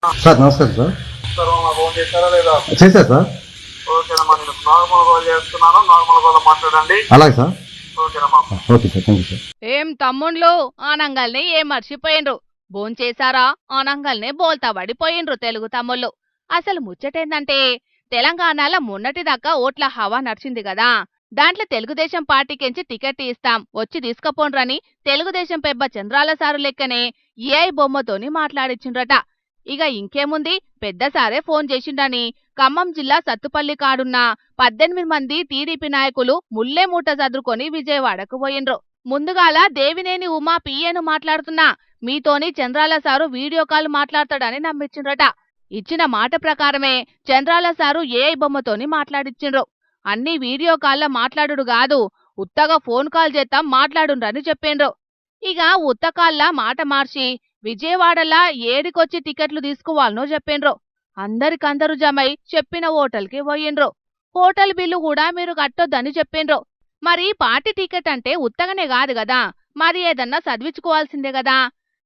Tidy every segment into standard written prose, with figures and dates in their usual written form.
Sir నమస్కారం sir. Sir మా phone చేశారా లేదా? చేశారు సార్. ఓకేనమ్మా, నేను నార్మల్ కాల్ చేస్తున్నాను, నార్మల్ కాల్ మాట్లాడండి. అలాగే సార్. ఓకేనమ్మా. Okay sir, thank you sir. ఏం తమ్ముళ్ళు ఆనంగల్ని ఏం మర్చిపోయిండ్రు? భోంచేశారా ఆనంగల్నే బోల్తా పడిపోయిండ్రు తెలుగు తమ్ముళ్ళు. అసలు ముచ్చటేందంటే తెలంగాణలో మొన్నటిదాకా ఓట్ల హవా నడిచింది కదా, దాంట్లో తెలుగుదేశం పార్టీకించి టికెట్ ఇస్తాం వచ్చి తీసుకపోండ్రని తెలుగుదేశం పెబ్బ చంద్రాల సారు లెక్కనే ఏఐ బొమ్మతోని మాట్లాడిచ్చిండ్రట. ఇక ఇంకేముంది, పెద్దసారే ఫోన్ చేసిండని ఖమ్మం జిల్లా సత్తుపల్లి కాడున్న 18 మంది టీడీపీ నాయకులు ముల్లే మూట చదురుకొని విజయవాడకు పోయిండ్రు. ముందుగాల దేవినేని ఉమా పిఏను మాట్లాడుతున్నా మీతోని చంద్రాల సారు వీడియో కాల్ మాట్లాడతాడని నమ్మించిండ్రట. ఇచ్చిన మాట ప్రకారమే చంద్రాల సారు ఏఐ బొమ్మతోని మాట్లాడిచ్చిండ్రు. అన్ని వీడియో కాల్ల మాట్లాడుడు గాదు, ఉత్తగా ఫోన్ కాల్ చేద్దాం మాట్లాడుండ్రని చెప్పిండ్రు. ఇక ఉత్తకాల్లా మాట మార్చి విజయవాడలా ఏడికొచ్చి టికెట్లు తీసుకోవాలనో చెప్పిండ్రు. అందరికందరూ జమై చెప్పిన హోటల్కి పోయిండ్రు. హోటల్ బిల్లు కూడా మీరు కట్టొద్దని చెప్పిండ్రు. మరి పార్టీ టికెట్ అంటే ఉత్తగనే కాదు గదా, మరి ఏదన్నా చదివించుకోవాల్సిందే గదా.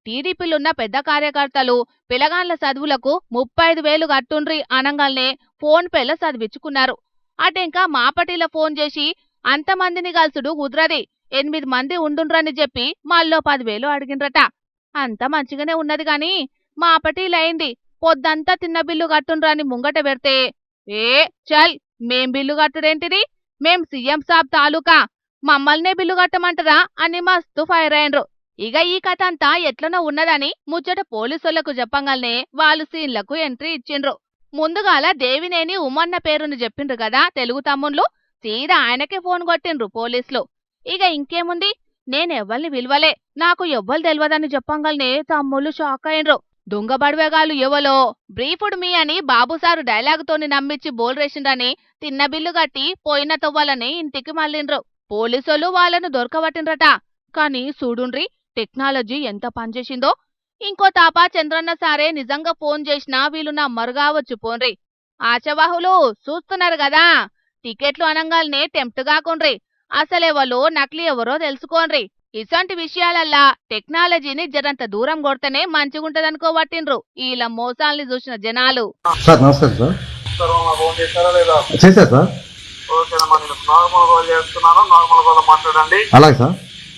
టీడీపీలున్న పెద్ద కార్యకర్తలు పిలగాన్ల చదువులకు 35,000 కట్టుండ్రి అనంగాల్నే ఫోన్ పేల చదివించుకున్నారు. అటెంకా మాపటిల ఫోన్ చేసి అంతమందిని కలుసుడు కుదరది, 8 మంది ఉండుండ్రని చెప్పి మళ్ళో 10,000 అడిగిండ్రట. అంత మంచిగానే ఉన్నది గాని మాపటిలైంది పొద్దంతా తిన్న బిల్లు కట్టుండ్రని ముంగట పెడితే, ఏ చల్ మేం బిల్లు కట్టుడేంటిది, మేం సీఎం సాబ్ తాలూకా, మమ్మల్నే బిల్లు కట్టమంటరా అని మస్తు ఫైర్ అయ్యిండ్రు. ఇక ఈ కథ అంతా ఎట్లనో ఉన్నదని ముచ్చట పోలీసులకు చెప్పంగానే వాళ్ళు సీన్లకు ఎంట్రీ ఇచ్చిండ్రు. ముందుగాల దేవినేని ఉమన్న పేరుని చెప్పిండ్రు కదా తెలుగు తమ్ముళ్ళు, సీదా ఆయనకే ఫోన్ కొట్టిండ్రు పోలీసులు. ఇక ఇంకేముంది, నేనెవ్వల్ని విలువలే, నాకు ఎవ్వరు తెలియదని చెప్పంగానే తమ్ముళ్ళు షాక్ అయిండ్రు. దొంగ బడివేగాలు ఎవలో బ్రీఫుడ్ మీ అని బాబుసారు డైలాగుతోని నమ్మించి బోల్రేసిండ్రని తిన్న బిల్లు కట్టి పోయిన తవ్వాలని ఇంటికి మళ్ళిండ్రు. పోలీసులు వాళ్ళను దొరకబట్టిండ్రట. కాని చూడుండ్రి టెక్నాలజీ ఎంత పనిచేసిందో. ఇంకో తాపా చంద్రన్న సారే నిజంగా ఫోన్ చేసినా వీళ్ళు నమ్మరు కావచ్చు పోన్రి. ఆశవాహులు చూస్తున్నారు కదా, టికెట్లు అనంగాల్నే టెంప్ట్ కాకుండ్రి, అసలెవలో నకిలీ ఎవరో తెలుసుకోండ్రి. ఇసంటి విషయాలల్లా టెక్నాలజీని జరంత దూరం కొడితేనే మంచిగుంటదనుకోబట్టిండ్రు ఈల మోసాల్ని చూసిన జనాలు. సార్ నమస్కారం సార్. సార్ మా ఫోన్ చేశారా లేదా? చేశారు సార్. ఓకేనమ్మా, నేను నార్మల్ కాల్ చేస్తున్నాను, నార్మల్ కాల్ మాట్లాడండి. అలాగే సార్.